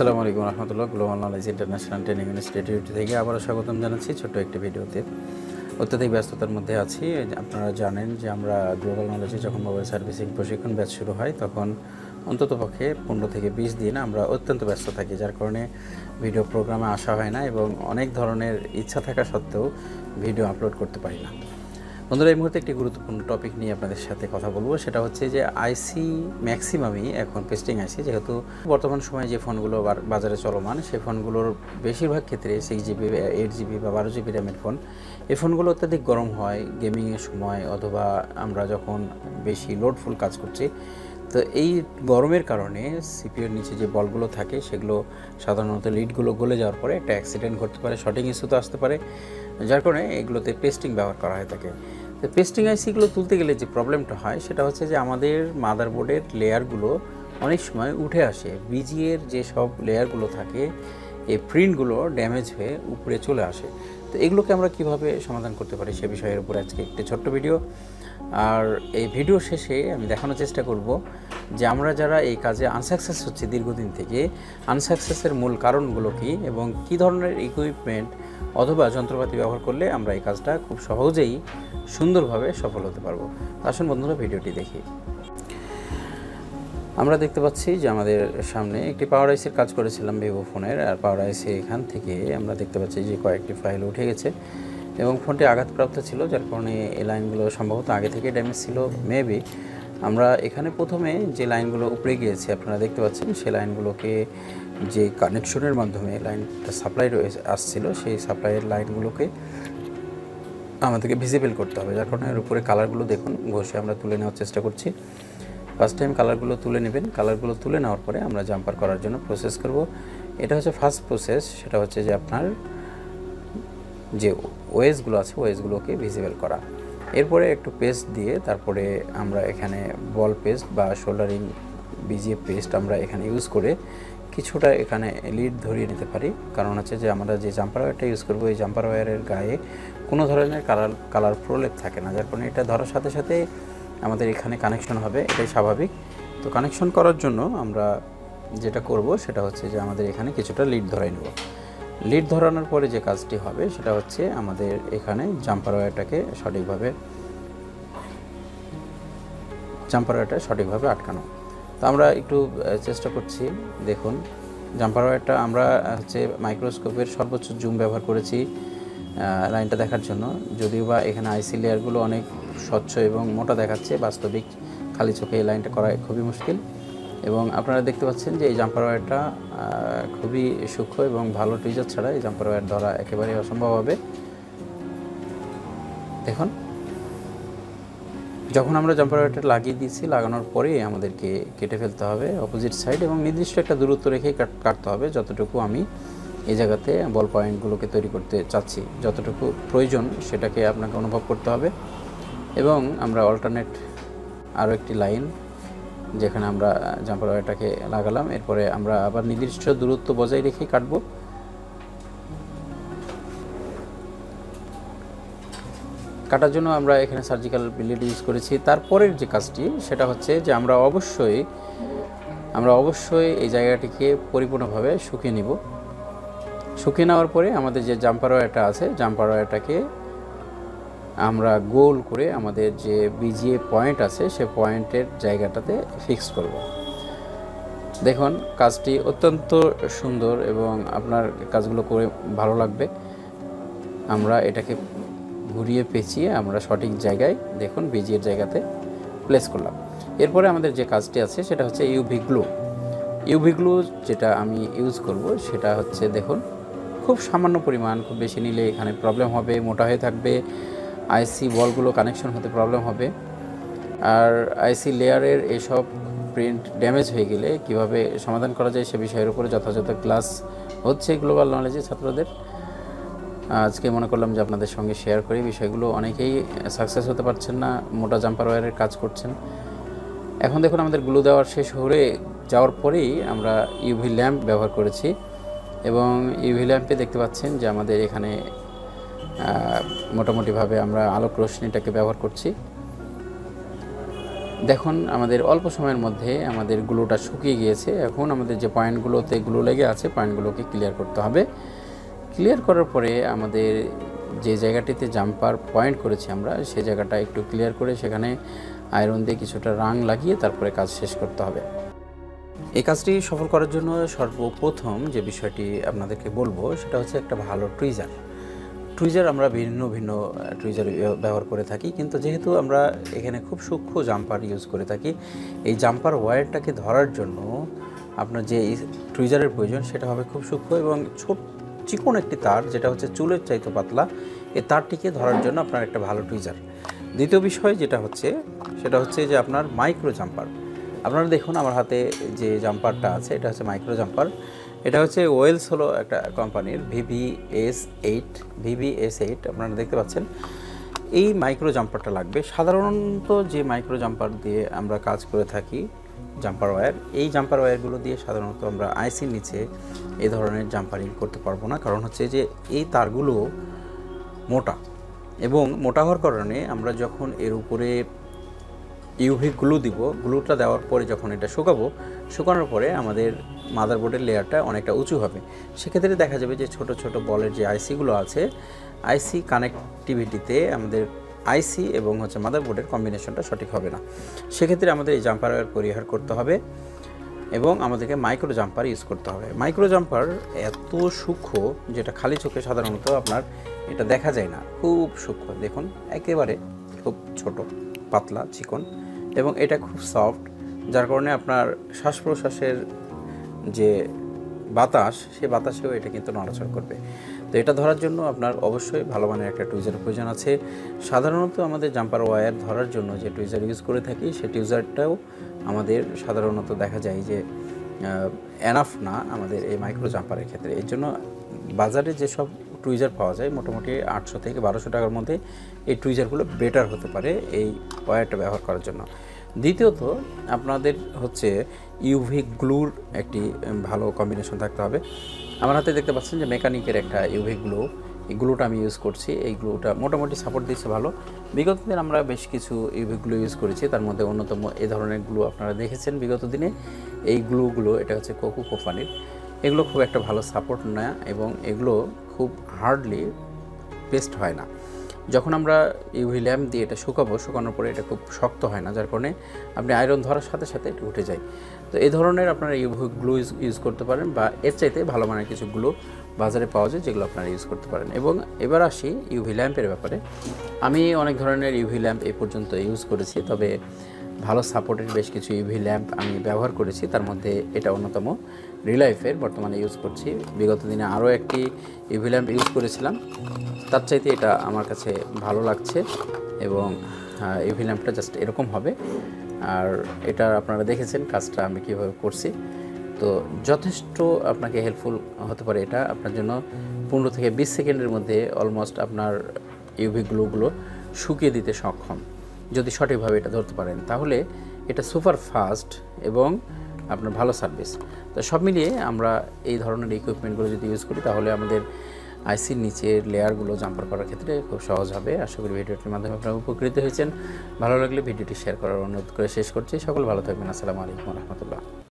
আসসালামু আলাইকুম রহমতুল্লাহ। Global knowledge international training institute থেকে আবারও স্বাগতম জানাচ্ছি ছোট্ট একটি ভিডিওতে। অত্যধিক ব্যস্ততার মধ্যে আছি। আপনারা জানেন যে আমরা গ্লোবাল নলেজে যখন মোবাইল সার্ভিসিং প্রশিক্ষণ ব্যাচ শুরু হয় তখন অন্ততপক্ষে 15 থেকে 20 দিন আমরা অত্যন্ত ব্যস্ত থাকি, যার কারণে ভিডিও প্রোগ্রামে আসা হয় না এবং অনেক ধরনের ইচ্ছা থাকা সত্ত্বেও ভিডিও আপলোড করতে পারি না। বন্ধুরা, এই মুহূর্তে একটি গুরুত্বপূর্ণ টপিক নিয়ে আপনাদের সাথে কথা বলবো। সেটা হচ্ছে যে আইসি ম্যাক্সিমামই এখন পেস্টিং আইসি, যেহেতু বর্তমান সময়ে যে ফোনগুলো বাজারে চলমান সেই ফোনগুলোর বেশিরভাগ ক্ষেত্রে 6GB 8GB বা 12GB র্যামের ফোন, এই ফোনগুলো অত্যাধিক গরম হয় গেমিংয়ের সময় অথবা আমরা যখন বেশি লোডফুল কাজ করছি। তো এই গরমের কারণে সিপিইউর নিচে যে বলগুলো থাকে সেগুলো সাধারণত লিডগুলো গলে যাওয়ার পরে একটা অ্যাক্সিডেন্ট ঘটতে পারে, শর্টিং ইস্যু তো আসতে পারে, যার কারণে এগুলোতে পেস্টিং ব্যবহার করা হয়ে থাকে। তো পেস্টিং আইসিগুলো তুলতে গেলে যে প্রবলেমটা হয় সেটা হচ্ছে যে আমাদের মাদারবোর্ডের লেয়ারগুলো অনেক সময় উঠে আসে, বিজিএর যে সব লেয়ারগুলো থাকে এই প্রিন্টগুলো ড্যামেজ হয়ে উপরে চলে আসে। তো এগুলোকে আমরা কিভাবে সমাধান করতে পারি সে বিষয়ের উপর আজকে একটি ছোট্ট ভিডিও। আর এই ভিডিও শেষে আমি দেখানোর চেষ্টা করব যে আমরা যারা এই কাজে আনসাকসেস হচ্ছে দীর্ঘদিন থেকে, আনসাকসেসের মূল কারণগুলো কী এবং কী ধরনের ইকুইপমেন্ট অথবা যন্ত্রপাতি ব্যবহার করলে আমরা এই কাজটা খুব সহজেই সুন্দরভাবে সফল হতে পারবো। আসুন বন্ধুরা, ভিডিওটি দেখি। আমরা দেখতে পাচ্ছি যে আমাদের সামনে একটি পাওয়ার আইসির কাজ করেছিলাম ভিভো ফোনের, আর পাওয়ার আইসি এখান থেকে আমরা দেখতে পাচ্ছি যে কয়েকটি ফাইল উঠে গেছে এবং ফোনটি আঘাতপ্রাপ্ত ছিল, যার কারণে এই লাইনগুলো সম্ভবত আগে থেকে ড্যামেজ ছিল। মেবি আমরা এখানে প্রথমে যে লাইনগুলো উপরে গিয়েছে আপনারা দেখতে পাচ্ছেন, সেই লাইনগুলোকে যে কানেকশনের মাধ্যমে লাইনটা সাপ্লাই আসছিল সেই সাপ্লাইয়ের লাইনগুলোকে আমাদেরকে ভিজিবল করতে হবে, যার কারণে এর উপরে কালারগুলো দেখুন ঘষে আমরা তুলে নেওয়ার চেষ্টা করছি। ফার্স্ট টাইম কালারগুলো তুলে নেবেন। কালারগুলো তুলে নেওয়ার পরে আমরা জাম্পার করার জন্য প্রসেস করব। এটা হচ্ছে ফার্স্ট প্রসেস, সেটা হচ্ছে যে আপনার যে ওয়েসগুলো আছে ওয়েসগুলোকে ভিজিবল করা। এরপরে একটু পেস্ট দিয়ে তারপরে আমরা এখানে বল পেস্ট বা শোল্ডারিং বিজিএ পেস্ট আমরা এখানে ইউজ করে কিছুটা এখানে লিড ধরিয়ে নিতে পারি। কারণ হচ্ছে যে আমরা যে জাম্পার ওয়্যারটা ইউজ করবো এই জাম্পার ওয়্যারের গায়ে কোনো ধরনের কালার প্রলেপ থাকে না, যার কারণে এটা ধরার সাথে সাথে আমাদের এখানে কানেকশন হবে, এটাই স্বাভাবিক। তো কানেকশন করার জন্য আমরা যেটা করব সেটা হচ্ছে যে আমাদের এখানে কিছুটা লিড ধরাই নেব। লিড ধরানোর পরে যে কাজটি হবে সেটা হচ্ছে আমাদের এখানে জাম্পার ওয়্যারটাকে সঠিকভাবে আটকানো। তো আমরা একটু চেষ্টা করছি। দেখুন, জাম্পার ওয়্যারটা আমরা হচ্ছে মাইক্রোস্কোপের সর্বোচ্চ জুম ব্যবহার করেছি লাইনটা দেখার জন্য, যদিও বা এখানে আইসি লেয়ারগুলো অনেক স্বচ্ছ এবং মোটা দেখাচ্ছে, বাস্তবিক খালি চোখে এই লাইনটা করা খুবই মুশকিল। এবং আপনারা দেখতে পাচ্ছেন যে এই জাম্পার ওয়্যারটা খুবই সূক্ষ্ম এবং ভালো টুইজার ছাড়া এই জাম্পার ওয়্যার ধরা একেবারেই অসম্ভব হবে। দেখুন, যখন আমরা জাম্পার ওয়্যারটা লাগিয়ে দিয়েছি, লাগানোর পরেই আমাদেরকে কেটে ফেলতে হবে অপোজিট সাইড এবং নির্দিষ্ট একটা দূরত্ব রেখেই কাটতে হবে, যতটুকু আমি এই জায়গাতে বল পয়েন্টগুলোকে তৈরি করতে চাচ্ছি, যতটুকু প্রয়োজন সেটাকে আপনাকে অনুভব করতে হবে। এবং আমরা অল্টারনেট আরও একটি লাইন যেখানে আমরা জাম্পার ওয়্যারটাকে লাগালাম, এরপরে আমরা আবার নির্দিষ্ট দূরত্ব বজায় রেখেই কাটব। কাটার জন্য আমরা এখানে সার্জিক্যাল ব্লেড ইউজ করেছি। তারপরের যে কাজটি সেটা হচ্ছে যে আমরা অবশ্যই এই জায়গাটিকে পরিপূর্ণভাবে শুকিয়ে নিব। শুকিয়ে নেওয়ার পরে আমাদের যে জাম্পার ওয়্যারটা আছে জাম্পার ওয়্যারটাকে আমরা গোল করে আমাদের যে বিজিএ পয়েন্ট আছে সে পয়েন্টের জায়গাটাতে ফিক্স করব। দেখুন, কাজটি অত্যন্ত সুন্দর এবং আপনার কাজগুলো করে ভালো লাগবে। আমরা এটাকে ঘুরিয়ে পেঁচিয়ে আমরা সঠিক জায়গায় দেখুন বিজিএর জায়গাতে প্লেস করলাম। এরপরে আমাদের যে কাজটি আছে সেটা হচ্ছে ইউভি গ্লু যেটা আমি ইউজ করব সেটা হচ্ছে দেখুন খুব সামান্য পরিমাণ, খুব বেশি নিলে এখানে প্রবলেম হবে, মোটা হয়ে থাকবে, আইসি বলগুলো কানেকশন হতে প্রবলেম হবে। আর আইসি লেয়ারের এসব প্রিন্ট ড্যামেজ হয়ে গেলে কিভাবে সমাধান করা যায় সে বিষয়ের উপরে যথাযথ ক্লাস হচ্ছে গ্লোবাল নলেজের ছাত্রদের। আজকে মনে করলাম যে আপনাদের সঙ্গে শেয়ার করি বিষয়গুলো। অনেকেই সাকসেস হতে পারছেন না, মোটা জাম্পার ওয়্যারের কাজ করছেন। এখন দেখুন, আমাদের গ্লু দেওয়ার শেষ হয়ে যাওয়ার পরেই আমরা ইউভি ল্যাম্প ব্যবহার করেছি এবং ইউভি ল্যাম্পে দেখতে পাচ্ছেন যে আমাদের এখানে মোটামুটিভাবে আমরা আলোক রশ্মিটাকে ব্যবহার করছি। দেখুন আমাদের অল্প সময়ের মধ্যে আমাদের গ্লুটা শুকিয়ে গিয়েছে। এখন আমাদের যে পয়েন্টগুলোতে গ্লু লেগে আছে পয়েন্টগুলোকে ক্লিয়ার করতে হবে। ক্লিয়ার করার পরে আমাদের যে জায়গাটিতে জাম্পার পয়েন্ট করেছি আমরা সেই জায়গাটা একটু ক্লিয়ার করে সেখানে আয়রন দিয়ে কিছুটা রাং লাগিয়ে তারপরে কাজ শেষ করতে হবে। এই কাজটি সফল করার জন্য সর্বপ্রথম যে বিষয়টি আপনাদেরকে বলবো সেটা হচ্ছে একটা ভালো টুইজার আমরা ভিন্ন ভিন্ন টুইজার ব্যবহার করে থাকি, কিন্তু যেহেতু আমরা এখানে খুব সূক্ষ্ম জাম্পার ইউজ করে থাকি, এই জাম্পার ওয়্যারটাকে ধরার জন্য আপনার যে টুইজারের প্রয়োজন সেটা হবে খুব সূক্ষ্ম এবং চিকন একটি তার, যেটা হচ্ছে চুলের চাইতে পাতলা। এই তারটিকে ধরার জন্য আপনার একটা ভালো টুইজার। দ্বিতীয় বিষয় যেটা হচ্ছে সেটা হচ্ছে যে আপনার মাইক্রো জাম্পার। আপনারা দেখুন আমার হাতে যে জাম্পারটা আছে এটা হচ্ছে মাইক্রো জাম্পার। এটা হচ্ছে ওয়েলস হলো একটা কোম্পানির VBS8 আপনারা দেখতে পাচ্ছেন। এই মাইক্রো জাম্পারটা লাগবে। সাধারণত যে মাইক্রো জাম্পার দিয়ে আমরা কাজ করে থাকি জাম্পার ওয়্যার, এই জাম্পার ওয়্যারগুলো দিয়ে সাধারণত আমরা আইসির নিচে এই ধরনের জাম্পারিং করতে পারবো না, কারণ হচ্ছে যে এই তারগুলো মোটা এবং মোটা হওয়ার কারণে আমরা যখন এর উপরে ইউভি গ্লু দিব, গ্লুটা দেওয়ার পরে যখন এটা শুকানোর পরে আমাদের মাদারবোর্ডের লেয়ারটা অনেকটা উঁচু হবে। সেক্ষেত্রে দেখা যাবে যে ছোট ছোট বলের যে আইসিগুলো আছে, আইসি কানেক্টিভিটিতে আমাদের আইসি এবং হচ্ছে মাদারবোর্ডের কম্বিনেশনটা সঠিক হবে না। সেক্ষেত্রে আমাদের এই জাম্পার ওয়্যার পরিহার করতে হবে এবং আমাদেরকে মাইক্রো জাম্পার ইউজ করতে হবে। মাইক্রো জাম্পার এত সূক্ষ্ম যেটা খালি চোখে সাধারণত আপনার এটা দেখা যায় না, খুব সূক্ষ্ম। দেখুন একেবারে খুব ছোট, পাতলা, চিকন এবং এটা খুব সফট, যার কারণে আপনার শ্বাস প্রশ্বাসের যে বাতাস সেই বাতাসেও এটা কিন্তু নড়াচড়া করবে। তো এটা ধরার জন্য আপনার অবশ্যই ভালো মানের একটা টুইজারের প্রয়োজন আছে। সাধারণত আমাদের জাম্পার ওয়্যার ধরার জন্য যে টুইজার ইউজ করে থাকি সেই টুইজারটাও আমাদের সাধারণত দেখা যায় যে এনাফ না আমাদের এই মাইক্রো জাম্পারের ক্ষেত্রে। এর জন্য বাজারে যেসব টুইজার পাওয়া যায় মোটামুটি 800 থেকে 1200 টাকার মধ্যে এই টুইজারগুলো বেটার হতে পারে এই ওয়্যারটা ব্যবহার করার জন্য। দ্বিতীয়ত আপনাদের হচ্ছে ইউভি গ্লুর একটি ভালো কম্বিনেশন থাকতে হবে। আমার হাতে দেখতে পাচ্ছেন যে মেকানিকের একটা ইউভি গ্লু, এই গ্লুটা আমি ইউজ করছি। এই গ্লুটা মোটামুটি সাপোর্ট দিচ্ছে ভালো। বিগত দিনে আমরা বেশ কিছু ইউভি গ্লু ইউজ করেছি, তার মধ্যে অন্যতম এই ধরনের গ্লু আপনারা দেখেছেন বিগত দিনে। এই গ্লুগুলো এটা হচ্ছে কোকো কোম্পানির। এগুলো খুব একটা ভালো সাপোর্ট না এবং এগুলো খুব হার্ডলি পেস্ট হয় না। যখন আমরা ইউভি ল্যাম্প দিয়ে এটা শুকানোর পরে এটা খুব শক্ত হয় না, যার কারণে আপনি আয়রন ধরার সাথে সাথে এটা উঠে যায়। তো এই ধরনের আপনারা ইউভি গ্লু ইউজ করতে পারেন বা এর চাইতে ভালো মানের কিছু গ্লু বাজারে পাওয়া যায় যেগুলো আপনারা ইউজ করতে পারেন। এবং এবার আসি ইউভি ল্যাম্পের ব্যাপারে। আমি অনেক ধরনের ইউভি ল্যাম্প এই পর্যন্ত ইউজ করেছি, তবে ভালো সাপোর্টের বেশ কিছু ইউভি ল্যাম্প আমি ব্যবহার করেছি, তার মধ্যে এটা অন্যতম। রিলাইফের বর্তমানে ইউজ করছি। বিগত দিনে আরও একটি ইউভি ল্যাম্প ইউজ করেছিলাম, তার চাইতে এটা আমার কাছে ভালো লাগছে এবং ইউভি ল্যাম্পটা জাস্ট এরকম হবে। আর এটা আপনারা দেখেছেন কাজটা আমি কীভাবে করছি, তো যথেষ্ট আপনাকে হেল্পফুল হতে পারে এটা আপনার জন্য। 15 থেকে 20 সেকেন্ডের মধ্যে অলমোস্ট আপনার ইউভি গ্লুগুলো শুকিয়ে দিতে সক্ষম। যদি সঠিকভাবে এটা ধরতে পারেন তাহলে এটা সুপার ফাস্ট এবং আপনার ভালো সার্ভিস। তো সব মিলিয়ে আমরা এই ধরনের ইকুইপমেন্টগুলো যদি ইউজ করি তাহলে আমাদের আইসির নিচের লেয়ারগুলো জাম্পার করার ক্ষেত্রে খুব সহজ হবে। আশা করি ভিডিওটির মাধ্যমে আপনারা উপকৃত হয়েছেন। ভালো লাগলে ভিডিওটি শেয়ার করার অনুরোধ করে শেষ করছি। সকল ভালো থাকবেন। আসসালামু আলাইকুম রহমতুল্লাহ।